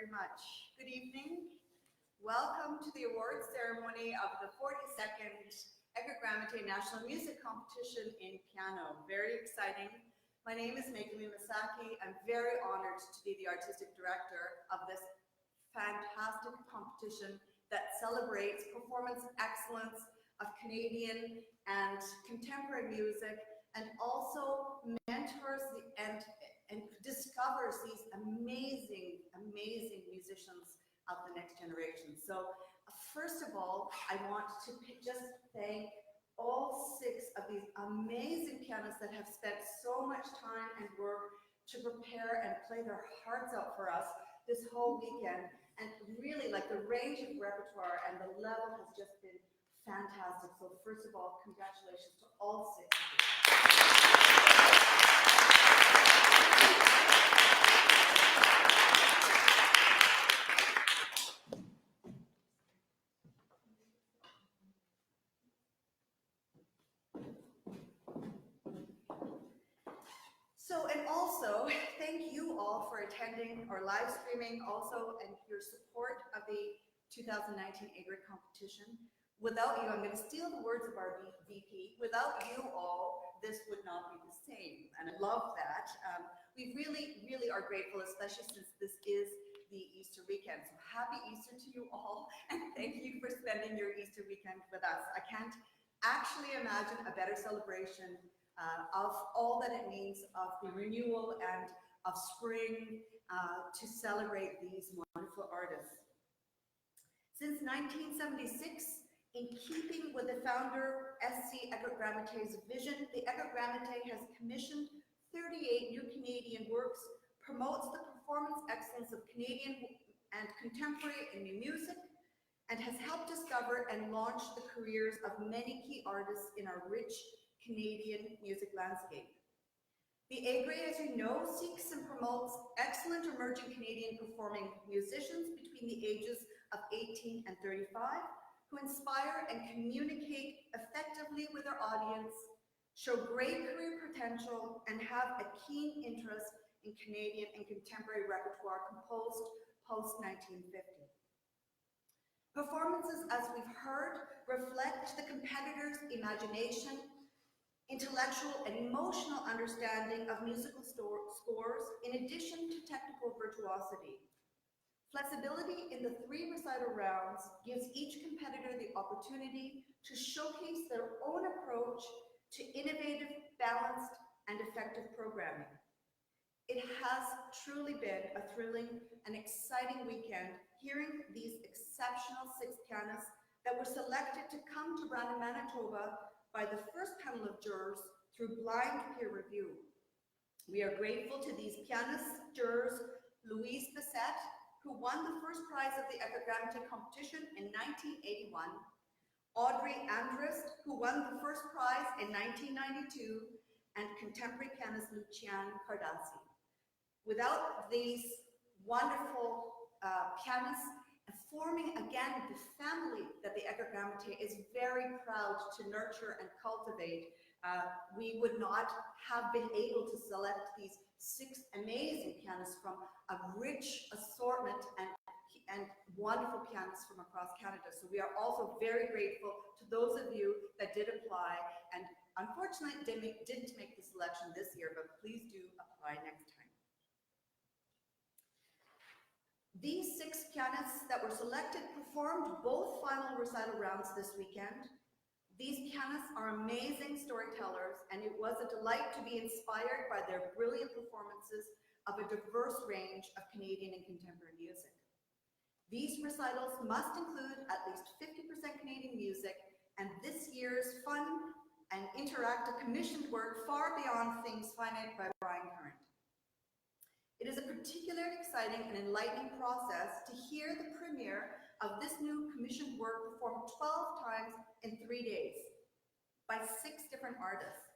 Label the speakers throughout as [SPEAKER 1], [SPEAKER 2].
[SPEAKER 1] very much. Good evening. Welcome to the awards ceremony of the 42nd Eckhardt-Gramatté National Music Competition in piano. Very exciting. My name is Megumi Masaki. I'm very honored to be the artistic director of this fantastic competition that celebrates performance excellence of Canadian and contemporary music, and also mentors and discovers these amazing musicians of the next generation. So first of all, I want to just thank all 6 of these amazing pianists that have spent so much time and work to prepare and play their hearts out for us this whole weekend. And really, like, the range of repertoire and the level has just been fantastic. So first of all, congratulations to all 6 of you. So, and also, thank you all for attending or live streaming also, and your support of the 2019 Eckhardt competition. Without you, I'm going to steal the words of our VP, without you all, this would not be the same, and I love that. We really are grateful, especially since this is the Easter weekend. So happy Easter to you all, and thank you for spending your Easter weekend with us. I can't actually imagine a better celebration of all that it means of the renewal and of spring to celebrate these wonderful artists. Since 1976, in keeping with the founder S.C. Eckhardt-Gramatté's vision, the Eckhardt-Gramatté has commissioned 38 new Canadian works, promotes the performance excellence of Canadian and contemporary and new music, and has helped discover and launch the careers of many key artists in our rich Canadian music landscape. The Eckhardt, as you know, seeks and promotes excellent emerging Canadian performing musicians between the ages of 18 and 35, who inspire and communicate effectively with their audience, show great career potential, and have a keen interest in Canadian and contemporary repertoire composed post-1950. Performances, as we've heard, reflect the competitor's imagination, intellectual and emotional understanding of musical scores, in addition to technical virtuosity. Flexibility in the 3 recital rounds gives each competitor the opportunity to showcase their own approach to innovative, balanced, and effective programming. It has truly been a thrilling and exciting weekend hearing these exceptional 6 pianists that were selected to come to Brandon, Manitoba by the first panel of jurors through blind peer review. We are grateful to these pianist jurors, Louise Bissette, who won the first prize of the Eckhardt-Gramatté competition in 1981, Audrey Andrist, who won the first prize in 1992, and contemporary pianist Lucian Cardassi. Without these wonderful pianists, forming again the family that the Eckhardt-Gramatté is very proud to nurture and cultivate, we would not have been able to select these 6 amazing pianists from a rich assortment and wonderful pianists from across Canada. So we are also very grateful to those of you that did apply, and unfortunately didn't make the selection this year, but please do apply next time. These 6 pianists that were selected performed both final recital rounds this weekend. These pianists are amazing storytellers, and it was a delight to be inspired by their brilliant performances of a diverse range of Canadian and contemporary music. These recitals must include at least 50% Canadian music, and this year's fun and interactive commissioned work far beyond things finite by Brian Current. It is a particularly exciting and enlightening process to hear the premiere of this new commissioned work performed 12 times in 3 days by 6 different artists.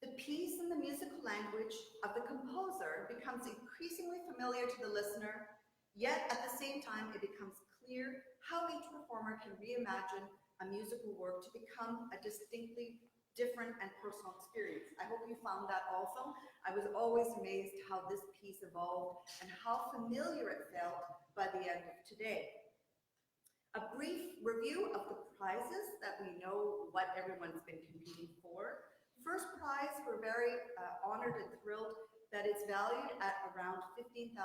[SPEAKER 1] The piece and the musical language of the composer becomes increasingly familiar to the listener, yet at the same time it becomes clear how each performer can reimagine a musical work to become a distinctly different and personal experience. I hope you found that also. I was always amazed how this piece evolved and how familiar it felt by the end of today. A brief review of the prizes that we know what everyone's been competing for. First prize, we're very honored and thrilled that it's valued at around $15,000.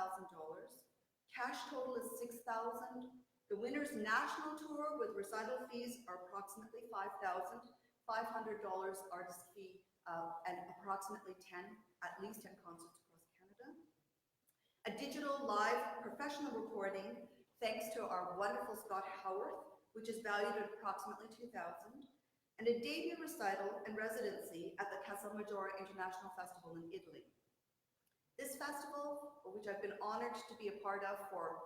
[SPEAKER 1] Cash total is $6,000. The winner's national tour with recital fees are approximately $5,000, $500 artist fee, and approximately at least 10 concerts across Canada. A digital live professional recording, thanks to our wonderful Scott Howarth, which is valued at approximately $2,000, and a debut recital and residency at the Maggiore International Festival in Italy. This festival, which I've been honored to be a part of for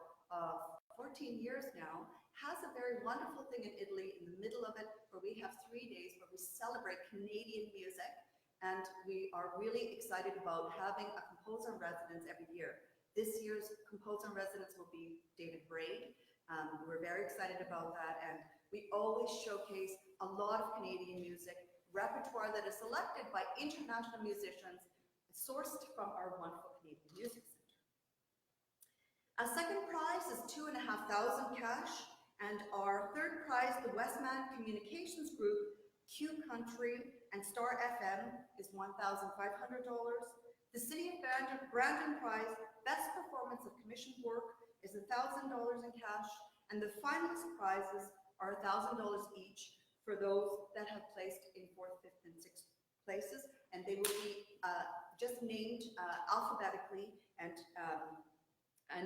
[SPEAKER 1] 14 years now, has a very wonderful thing in Italy in the middle of it, where we have 3 days where we celebrate Canadian music, and we are really excited about having a composer in residence every year. This year's composer in residence will be David Braid. We're very excited about that, and we always showcase a lot of Canadian music, repertoire that is selected by international musicians, sourced from our wonderful Canadian Music Center. Our second prize is $2,500 cash, and our third prize, the Westman Communications Group, Q Country, and Star FM, is $1,500. The City of Brandon prize, Best Performance of Commissioned Work, is $1,000 in cash, and the finalist prizes are $1,000 each for those that have placed in 4th, 5th, and 6th places, and they will be just named alphabetically and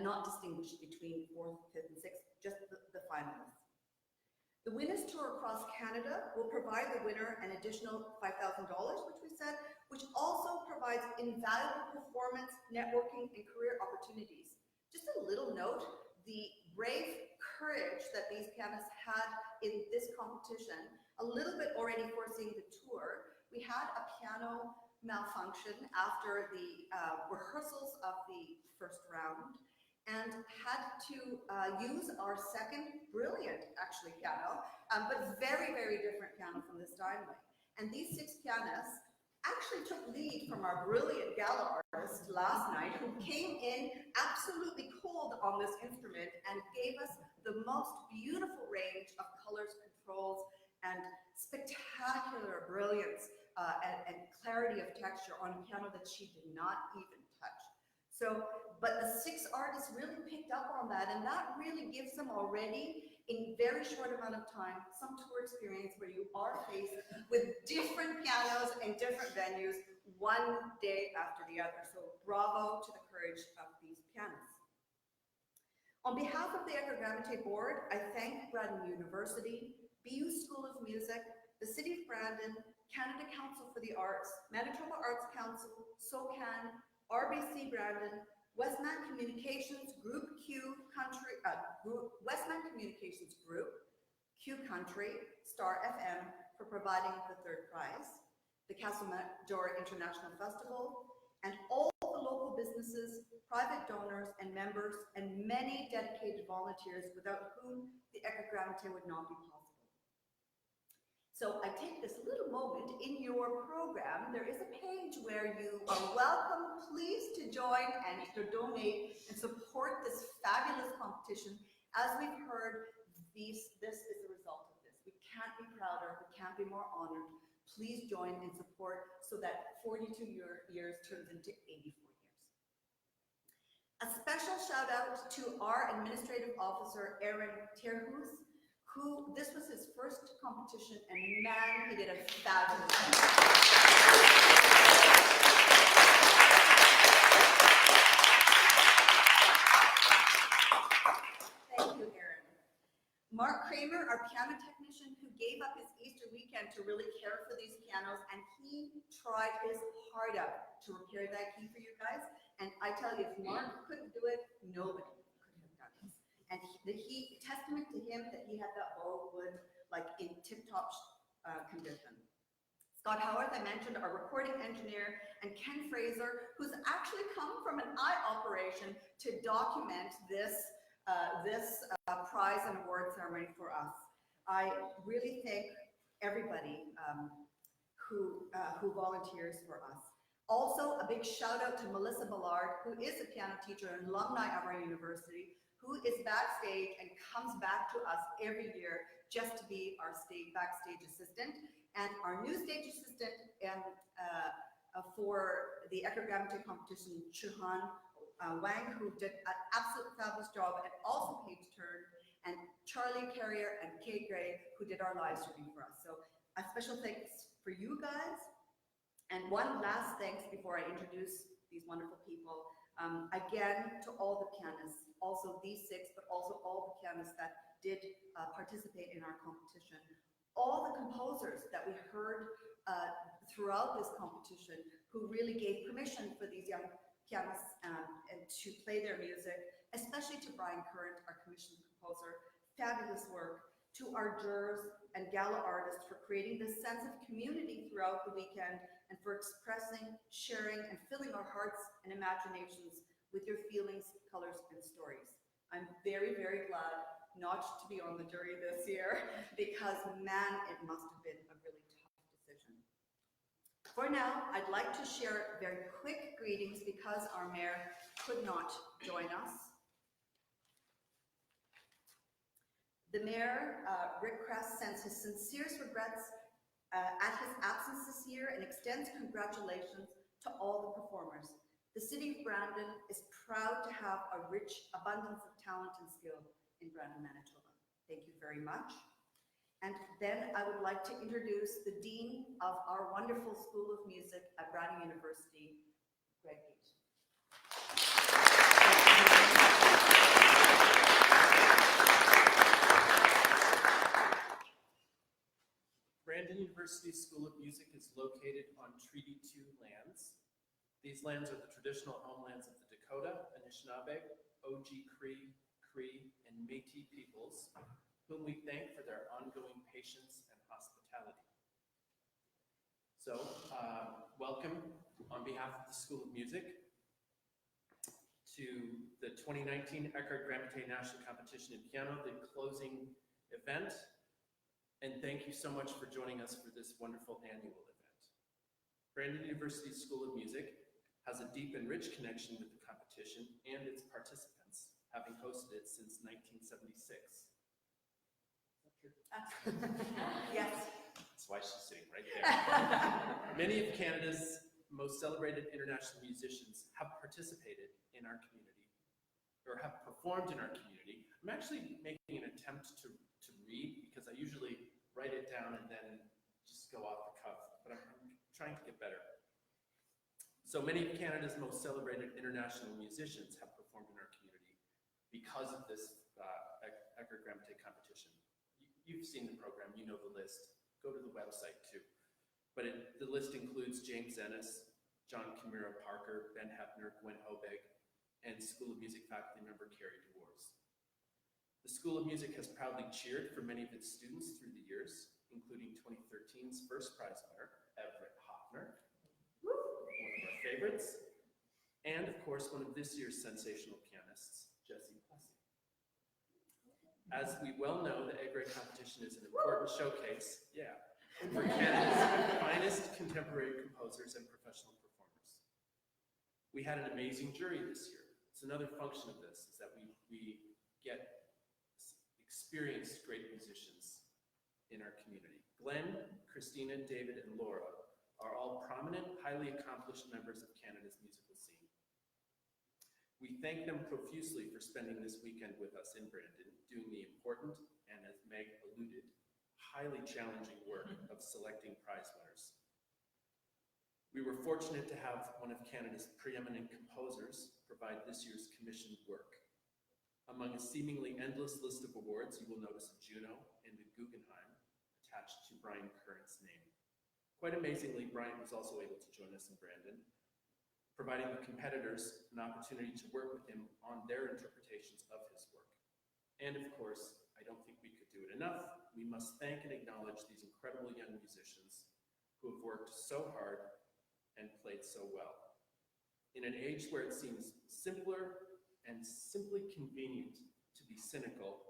[SPEAKER 1] not distinguished between 4th, 5th, and 6th, just the finalists. The Winners Tour across Canada will provide the winner an additional $5,000, which we said, which also provides invaluable performance, networking, and career opportunities. Just a little note, the brave courage that these pianists had in this competition, a little bit already foreseeing the tour. We had a piano malfunction after the rehearsals of the first round, and had to use our second brilliant, actually, piano, but very, very different piano from the Steinway. And these 6 pianists actually took lead from our brilliant gala artist last night, who came in absolutely cold on this instrument and gave us the most beautiful range of colors, controls, and spectacular brilliance and clarity of texture on a piano that she did not even touch. So, but the 6 artists really picked up on that, and that really gives them already, in very short amount of time, some tour experience where you are faced with different pianos in different venues, one day after the other. So bravo to the courage of these pianists. On behalf of the Eckhardt-Gramatté board, I thank Brandon University, BU School of Music, the City of Brandon, Canada Council for the Arts, Manitoba Arts Council, SOCAN, RBC Brandon, Westman Communications Group Q Country, Westman Communications Group, Q Country, Star FM for providing the third prize, the Maggiore International Festival, and all the local businesses, private donors, and members, and many dedicated volunteers without whom the Eckhardt-Gramatté would not be possible. So I take this little moment in your program. There is a page where you are welcome, please, to join and to donate and support this fabulous competition. As we've heard, this is the result of this. We can't be prouder, we can't be more honored. Please join and support so that 42 years turns into 84 years. A special shout out to our administrative officer, Aaron Terhus, who, this was his first competition, and man, he did a fabulous job. Thank you, Aaron. Mark Kramer, our piano technician, who gave up his Easter weekend to really care for these pianos, and he tried his heart out to repair that key for you guys. And I tell you, if Mark couldn't do it, nobody could have done this. And testament to him that he had that wood like in tip-top condition. Scott Howarth, I mentioned, our recording engineer, and Ken Fraser, who's actually come from an eye operation to document this prize and award ceremony for us. I really thank everybody who volunteers for us. Also, a big shout out to Melissa Ballard, who is a piano teacher and alumni of our university, who is backstage and comes back to us every year just to be our backstage assistant. And our new stage assistant for the Eckhardt-Gramatté competition, Chuhan Wang, who did an absolute fabulous job, and also Paige Turn, and Charlie Carrier and Kate Gray, who did our live streaming for us. So a special thanks for you guys. And one last thanks before I introduce these wonderful people, again, to all the pianists, also these 6, but also all the pianists that did participate in our competition. All the composers that we heard throughout this competition who really gave permission for these young pianists and to play their music, especially to Brian Current, our commissioned composer, fabulous work. To our jurors and gala artists for creating this sense of community throughout the weekend and for expressing, sharing, and filling our hearts and imaginations with your feelings, colors, and stories. I'm very, very glad not to be on the jury this year because, man, it must have been a really tough decision. For now, I'd like to share very quick greetings because our mayor could not join us. The mayor, Rick Kress, sends his sincerest regrets at his absence this year and extends congratulations to all the performers. The city of Brandon is proud to have a rich abundance of talent and skill in Brandon, Manitoba. Thank you very much. And then I would like to introduce the Dean of our wonderful School of Music at Brandon University, Greg Gate.
[SPEAKER 2] Brandon University School of Music is located on Treaty 2 lands. These lands are the traditional homelands of the Dakota, Anishinaabe, Oji-Cree, Cree, and Métis peoples, whom we thank for their ongoing patience and hospitality. So, welcome on behalf of the School of Music to the 2019 Eckhardt-Gramatté National Competition in Piano, the closing event. And thank you so much for joining us for this wonderful annual event. Brandon University School of Music has a deep and rich connection with the competition and its participants, having hosted it since 1976.
[SPEAKER 1] Yes.
[SPEAKER 2] That's why she's sitting right there. Many of Canada's most celebrated international musicians have participated in our community, or have performed in our community. I'm actually making an attempt to read because I usually write it down and then just go off the cuff, but I'm trying to get better. So many of Canada's most celebrated international musicians have performed in our community because of this Eckhardt-Gramatté competition. You've seen the program, you know the list. Go to the website too. But the list includes James Ennis, John Kimura Parker, Ben Hepner, Gwen Hobeg, and School of Music faculty member Carrie DeWars. The School of Music has proudly cheered for many of its students through the years, including 2013's first prize winner, Everett Hoffner, one of our favorites, and of course, one of this year's sensational pianists, Jessie Plessy. As we well know, the Eckhardt competition is an important showcase, for Canada's finest contemporary composers and professional performers. We had an amazing jury this year. It's another function of this, is that we get experienced great musicians in our community. Glenn, Christina, David, and Laura are all prominent, highly accomplished members of Canada's musical scene. We thank them profusely for spending this weekend with us in Brandon, doing the important, and as Meg alluded, highly challenging work of selecting prize winners. We were fortunate to have one of Canada's preeminent composers provide this year's commissioned work. Among a seemingly endless list of awards, you will notice a Juno and a Guggenheim attached to Brian Current's name. Quite amazingly, Brian was also able to join us in Brandon, providing the competitors an opportunity to work with him on their interpretations of his work. And of course, I don't think we could do it enough. We must thank and acknowledge these incredible young musicians who have worked so hard and played so well. In an age where it seems simpler and simply convenient to be cynical,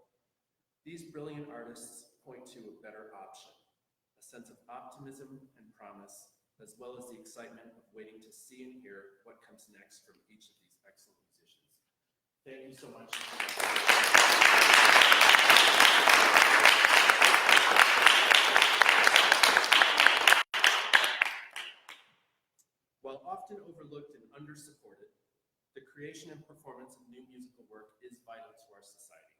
[SPEAKER 2] these brilliant artists point to a better option, a sense of optimism and promise, as well as the excitement of waiting to see and hear what comes next from each of these excellent musicians. Thank you so much. While often overlooked and under-supported, the creation and performance of new musical work is vital to our society.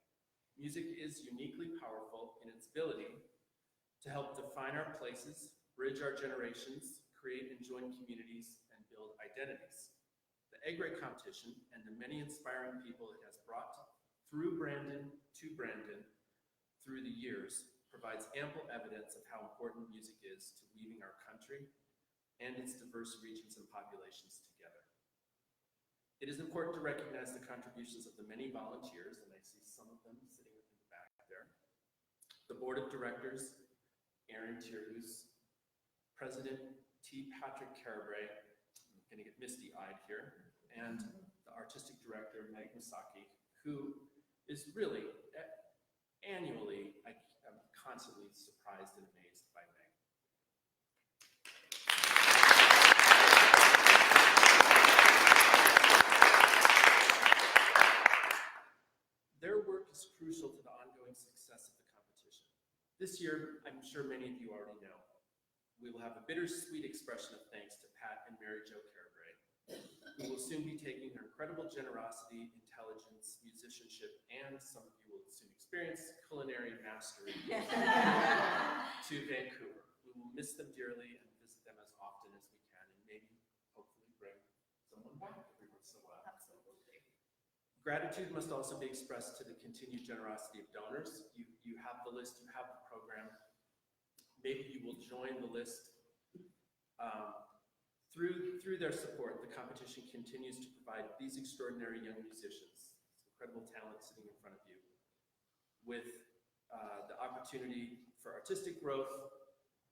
[SPEAKER 2] Music is uniquely powerful in its ability to help define our places, bridge our generations, create and join communities, and build identities. The Eckhardt competition and the many inspiring people it has brought through Brandon to Brandon through the years provides ample evidence of how important music is to weaving our country and its diverse regions and populations together. It is important to recognize the contributions of the many volunteers, and I see some of them sitting in the back there. The board of directors, Aaron Tierhus, President T. Patrick Carabray, I'm gonna get misty-eyed here, and the artistic director, Meg Misaki, who is really, annually, I'm constantly surprised and amazed by Meg. Their work is crucial to the ongoing success of the competition. This year, I'm sure many of you already know, we will have a bittersweet expression of thanks to Pat and Mary Jo Carabray, who will soon be taking their incredible generosity, intelligence, musicianship, and some of you will soon experience culinary mastery to Vancouver. We will miss them dearly and visit them as often as we can, and maybe, hopefully, bring someone back every once in a while.
[SPEAKER 1] Absolutely.
[SPEAKER 2] Gratitude must also be expressed to the continued generosity of donors. You have the list, you have the program. Maybe you will join the list. Through their support, the competition continues to provide these extraordinary young musicians, incredible talent sitting in front of you, with the opportunity for artistic growth,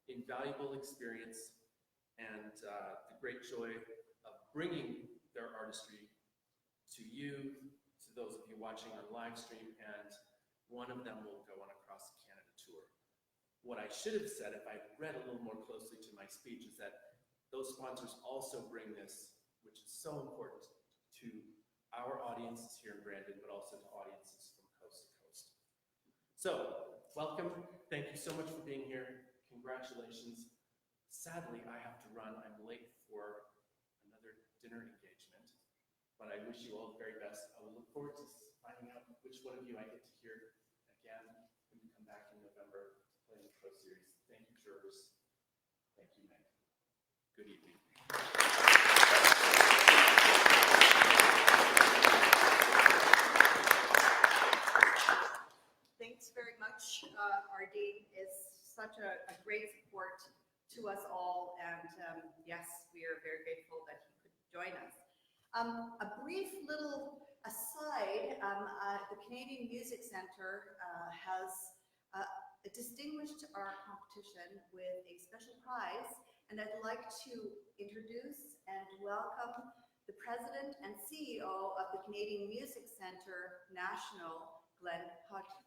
[SPEAKER 2] invaluable experience, and the great joy of bringing their artistry to you, to those of you watching on live stream, and one of them will go on a cross-Canada tour. What I should have said if I read a little more closely to my speech is that those sponsors also bring this, which is so important, to our audiences here in Brandon, but also to audiences from coast to coast. So, welcome. Thank you so much for being here. Congratulations. Sadly, I have to run. I'm late for another dinner engagement, but I wish you all the very best. I will look forward to finding out which one of you I get to hear again when you come back in November to play in the Pro Series. Thank you, jurors. Thank you, Meg. Good evening.
[SPEAKER 1] Thanks very much. Ardeen is such a great support to us all, and yes, we are very grateful that he could join us. A brief little aside, the Canadian Music Centre has distinguished our competition with a special prize, and I'd like to introduce and welcome the President and CEO of the Canadian Music Centre National, Glenn Hodgson.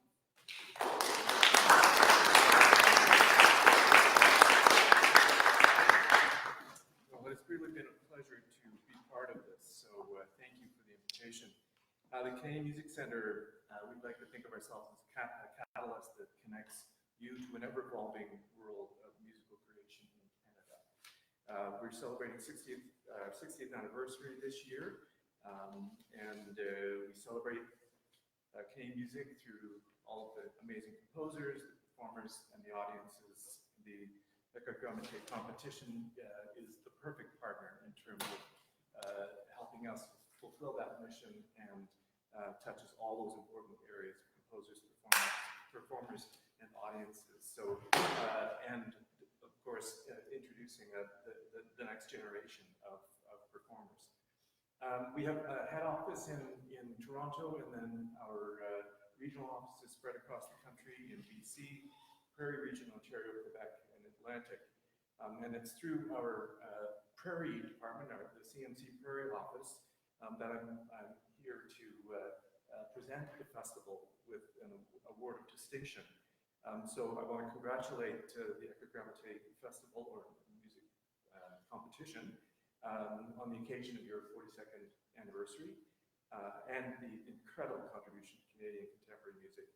[SPEAKER 3] Well, it's really been a pleasure to be part of this, so thank you for the invitation. The Canadian Music Centre, we'd like to think of ourselves as a catalyst that connects you to an ever-evolving world of musical creation in Canada. We're celebrating 60th anniversary this year, and we celebrate Canadian music through all of the amazing composers, the performers, and the audiences. The Eckhardt-Gramatté competition is the perfect partner in terms of helping us fulfill that mission and touches all those important areas: composers, performers, and audiences. So, and of course, introducing the next generation of performers. We have a head office in Toronto, and then our regional offices spread across the country in BC, Prairie Region, Ontario, Quebec, and Atlantic. And it's through our Prairie Department, the CMC Prairie office, that I'm here to present the festival with an award of distinction. So I want to congratulate the Eckhardt-Gramatté Festival or music competition on the occasion of your 42nd anniversary and the incredible contribution to Canadian contemporary music.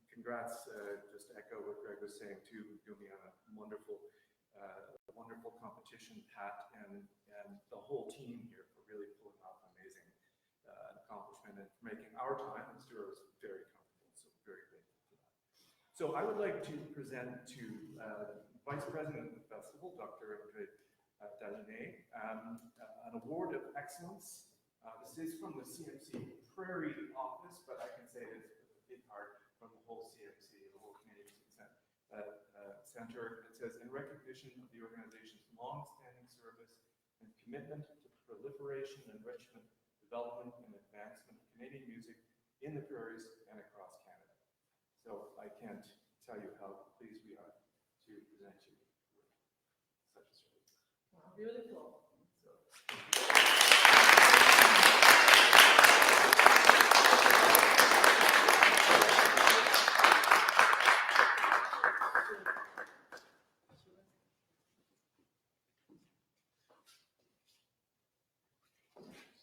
[SPEAKER 3] Congrats, just to echo what Greg was saying too, Yumi, on a wonderful competition, Pat, and the whole team here for really pulling off an amazing accomplishment and for making our time in Stuart very comfortable. So very grateful for that. So I would like to present to Vice President of the Festival, Dr. Eckhardt-Gramatté, an award of excellence. This is from the CMC Prairie office, but I can say it's a big part from the whole CMC, the whole Canadian Music Center. It says, in recognition of the organization's long-standing service and commitment to the proliferation, enrichment, development, and advancement of Canadian music in the prairies and across Canada. So I can't tell you how pleased we are to present you with such a service.
[SPEAKER 4] Wow, beautiful.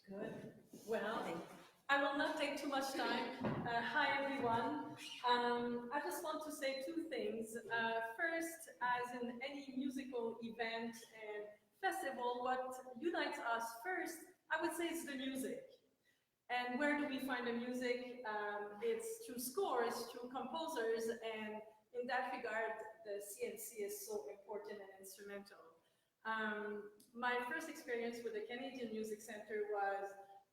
[SPEAKER 4] Good. Well, I will not take too much time. Hi, everyone. I just want to say two things. First, as in any musical event and festival, what unites us first, I would say, is the music. And where do we find the music? It's through scores, through composers, and in that regard, the CNC is so important and instrumental. My first experience with the Canadian Music Center was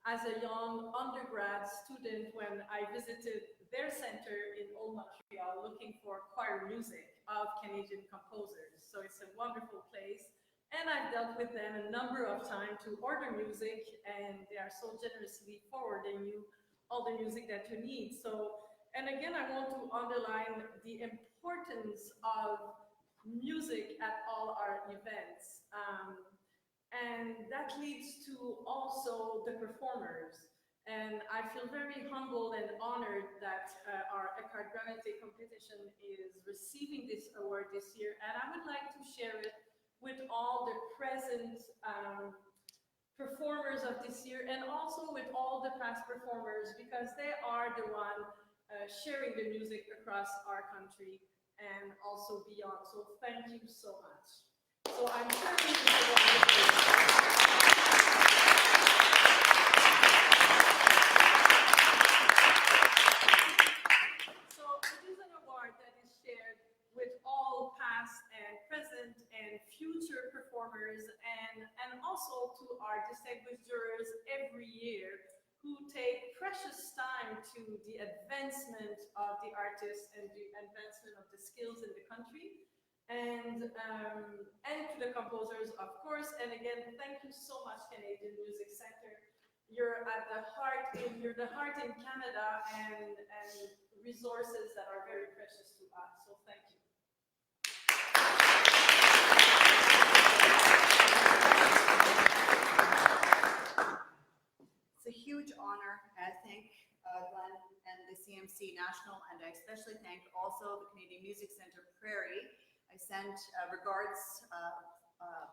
[SPEAKER 4] as a young undergrad student when I visited their center in Old Montreal looking for choir music of Canadian composers. So it's a wonderful place. And I've dealt with them a number of times to order music, and they are so generously forwarding you all the music that you need. So, and again, I want to underline the importance of music at all our events. And that leads to also the performers. And I feel very humbled and honored that our Eckhardt-Gramatté competition is receiving this award this year. And I would like to share it with all the present performers of this year and also with all the past performers, because they are the one sharing the music across our country and also beyond. So thank you so much. So I'm sure this is the So it is an award that is shared with all past and present and future performers and also to our distinguished jurors every year who take precious time to the advancement of the artists and the advancement of the skills in the country. And to the composers, of course. And again, thank you so much, Canadian Music Center. You're at the heart in Canada and resources that are very precious to us. So thank you.
[SPEAKER 1] It's a huge honor, I thank Glenn and the CMC National, and I especially thank also the Canadian Music Center Prairie. I sent regards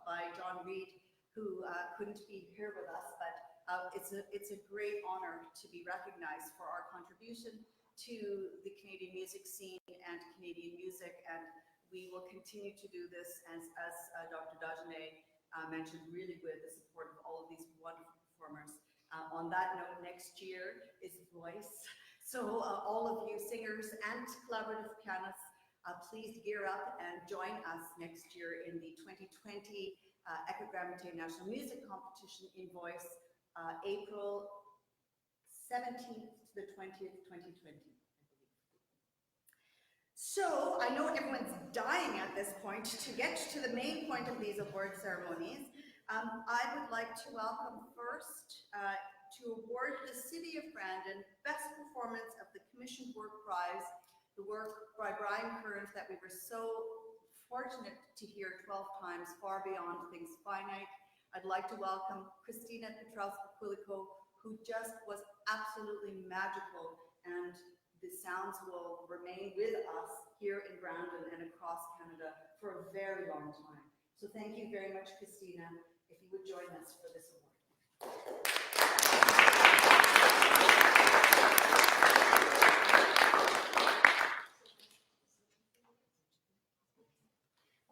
[SPEAKER 1] by John Reed, who couldn't be here with us, but it's a great honor to be recognized for our contribution to the Canadian music scene and Canadian music, and we will continue to do this as Dr. Dagenet mentioned, really with the support of all of these wonderful performers. On that note, next year is Voice. So all of you singers and collaborative pianists, please gear up and join us next year in the 2020 Eckhardt-Gramatté National Music Competition in Voice, April 17th to the 20th, 2020. So I know everyone's dying at this point to get to the main point of these award ceremonies. I would like to welcome first to award the City of Brandon Best Performance of the Commissioned Work Prize, the work by Brian Current that we were so fortunate to hear 12 times, Far Beyond Things Finite. I'd like to welcome Christina Petrowska-Kuliko, who just was absolutely magical and the sounds will remain with us here in Brandon and across Canada for a very long time. So thank you very much, Christina, if you would join us for this award.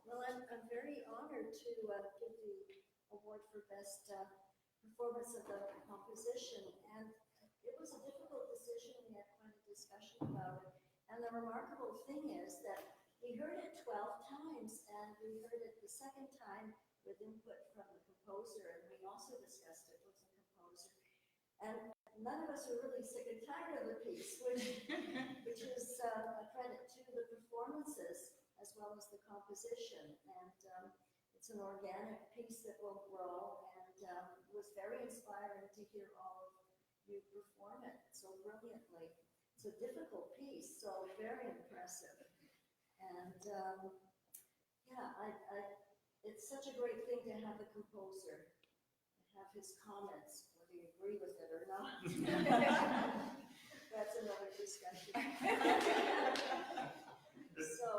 [SPEAKER 5] Well, I'm very honored to give the award for Best Performance of the Composition, and it was a difficult decision. We had quite a discussion about it, and the remarkable thing is that we heard it 12 times, and we heard it the second time with input from the composer, and we also discussed it with the composer. And none of us were really sick and tired of the piece, which is a credit to the performances as well as the composition. And it's an organic piece that will grow, and was very inspiring to hear all of you perform it so brilliantly. It's a difficult piece, so very impressive. And yeah, it's such a great thing to have the composer, have his comments, whether you agree with it or not. That's another discussion. So,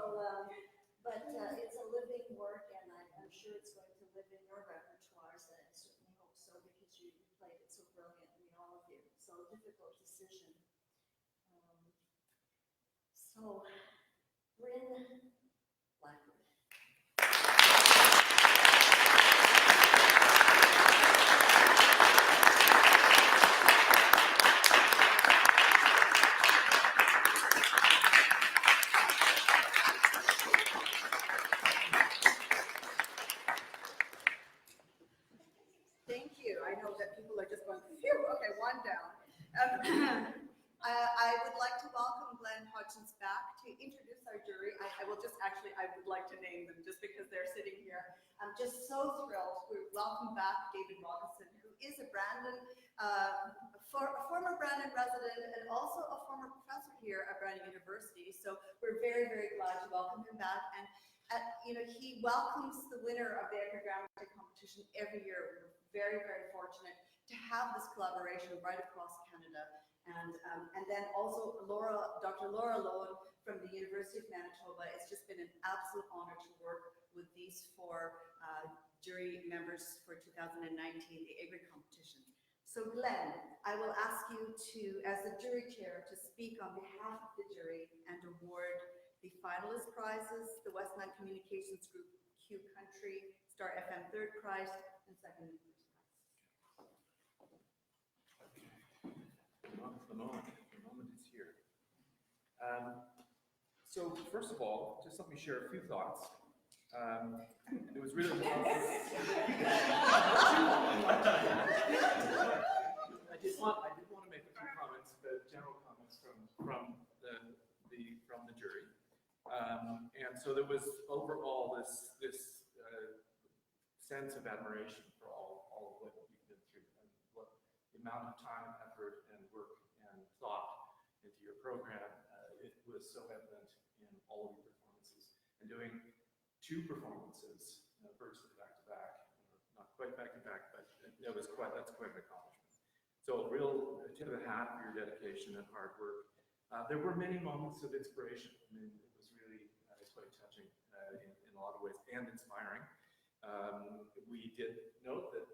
[SPEAKER 5] but it's a living work, and I'm sure it's going to live in your repertoires, and I certainly hope so, because you played it so brilliantly, all of you. So, difficult decision. So, Bryn Blackwood.
[SPEAKER 1] Thank you. I know that people are just going, phew, okay, one down. I would like to welcome Glenn Hodgins back to introduce our jury. I will just actually, I would like to name them just because they're sitting here. I'm just so thrilled. We welcome back David Robinson, who is a Brandon, a former Brandon resident and also a former professor here at Brandon University. So we're very, very glad to welcome him back. And you know, he welcomes the winner of the Eckhardt-Gramatté competition every year. We're very, very fortunate to have this collaboration right across Canada. And then also Dr. Laura Lowen from the University of Manitoba. It's just been an absolute honor to work with these four jury members for 2019, the Eckhardt competition. So Glenn, I will ask you to, as the jury chair, to speak on behalf of the jury and award the finalist prizes, the Westland Communications Group Q Country, Star FM third prize, and second and first prize.
[SPEAKER 3] The moment is here. So first of all, just let me share a few thoughts. It was really I did want to make a few comments, general comments from the jury. And so there was overall this sense of admiration for all of what you've been through, and what the amount of time, effort, and work and thought into your program. It was so evident in all of your performances. And doing two performances, virtually back to back, not quite back to back, but that's quite an accomplishment. So real tip of the hat for your dedication and hard work. There were many moments of inspiration. I mean, it was really quite touching in a lot of ways, and inspiring. We did note that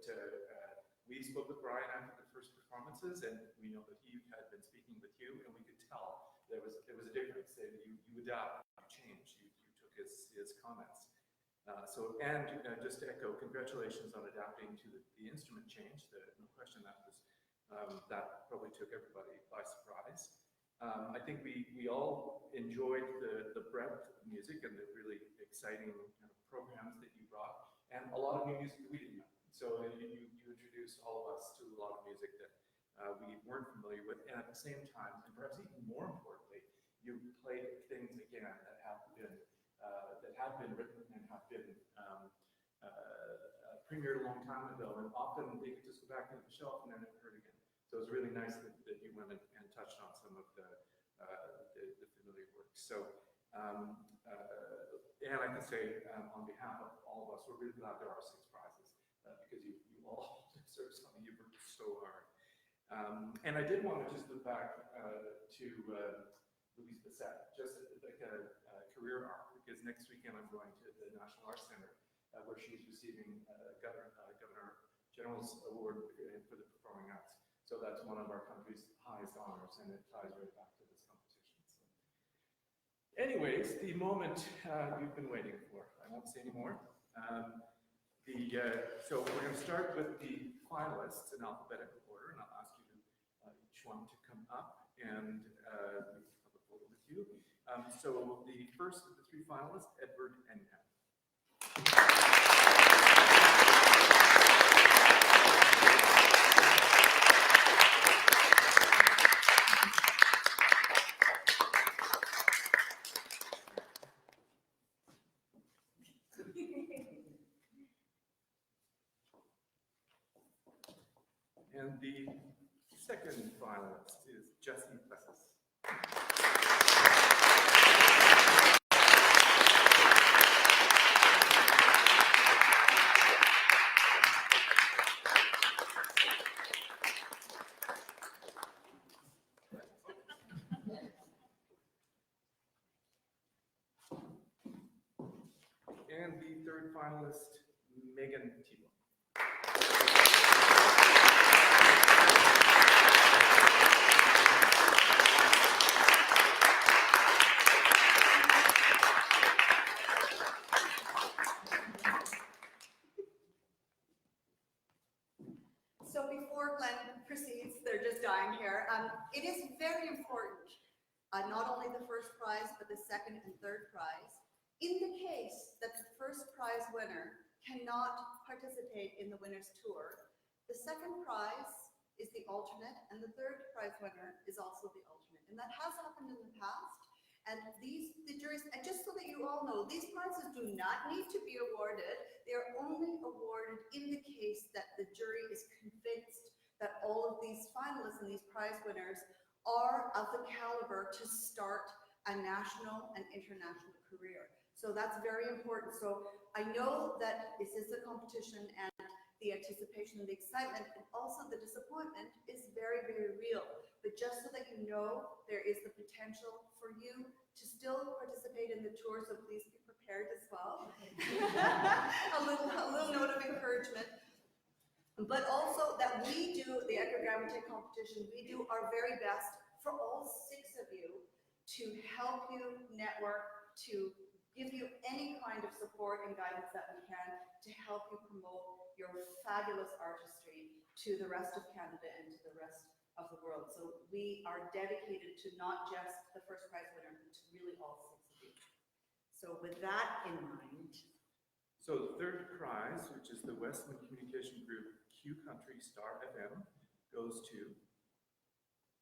[SPEAKER 3] we spoke with Brian after the first performances, and we know that he had been speaking with you, and we could tell there was a difference. That you adapt, you change, you took his comments. Just to echo, congratulations on adapting to the instrument change. No question that was that probably took everybody by surprise. I think we all enjoyed the breadth of music and the really exciting kind of programs that you brought, and a lot of new music that we didn't know. So you introduced all of us to a lot of music that we weren't familiar with, and at the same time, and perhaps even more importantly, you played things again that have been written and have been premiered a long time ago, and often they could just go back into the shelf and then never heard again. So it was really nice that you went and touched on some of the familiar work. So, and I can say on behalf of all of us, we're really glad there are 6 prizes because you all deserve something. You've worked so hard. And I did want to just look back to Louise Bissett, just like a career arc, because next weekend I'm going to the National Arts Center, where she's receiving Governor General's Award for the Performing Arts. So that's one of our country's highest honors, and it ties right back to this competition. So. Anyways, the moment you've been waiting for. I won't say any more. So we're going to start with the finalists in alphabetical order, and I'll ask you each one to come up and have a photo with you. So the first of the three finalists, Edward Engham. And the second finalist is Jessie Plessis. And the third finalist, Megan Tebow.
[SPEAKER 1] So before Glenn proceeds, they're just dying here. It is very important, not only the first prize, but the second and third prize. In the case that the first prize winner cannot participate in the winner's tour, the second prize is the alternate, and the third prize winner is also the alternate. And that has happened in the past. And the juries, and just so that you all know, these prizes do not need to be awarded. They are only awarded in the case that the jury is convinced that all of these finalists and these prize winners are of the caliber to start a national and international career. So that's very important. So I know that this is a competition, and the anticipation and the excitement and also the disappointment is very, very real. But just so that you know, there is the potential for you to still participate in the tour, so please be prepared as well. a little note of encouragement. But also that we do the Eckhardt-Gramatté competition, we do our very best for all 6 of you to help you network, to give you any kind of support and guidance that we can to help you promote your fabulous artistry to the rest of Canada and to the rest of the world. So we are dedicated to not just the first prize winner, but to really all 6 of you. So with that in mind.
[SPEAKER 3] So the third prize, which is the Westman Communication Group Q Country Star FM, goes to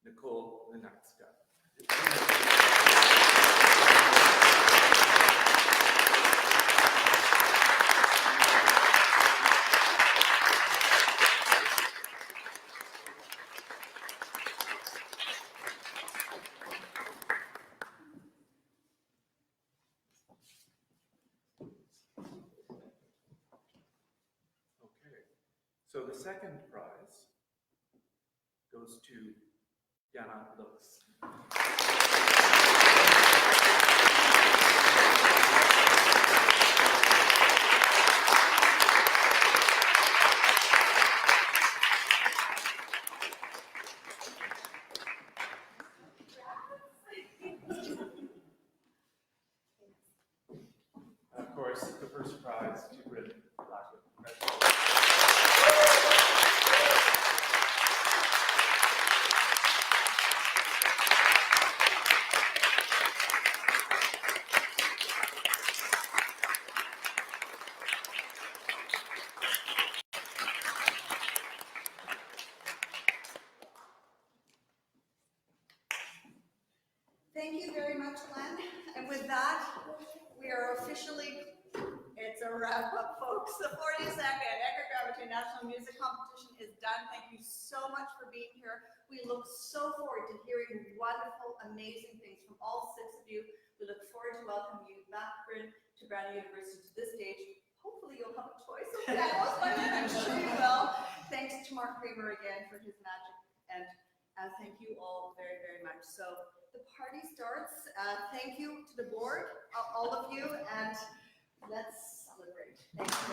[SPEAKER 3] Nicole Lenatska. So the second prize goes to Jana Lux. Of course, the first prize to Britain.
[SPEAKER 1] Thank you very much, Glenn. And with that, we are officially, it's a wrap up, folks. The 42nd Eckhardt-Gramatté National Music Competition is done. Thank you so much for being here. We look so forward to hearing wonderful, amazing things from all 6 of you. We look forward to welcoming you back to Brandon University to this stage. Hopefully you'll have a choice of pianos by then, I'm sure you will. Thanks to Mark Kramer again for his magic, and thank you all very, very much. So the party starts Thank you to the board, all of you, and let's celebrate. Thank you.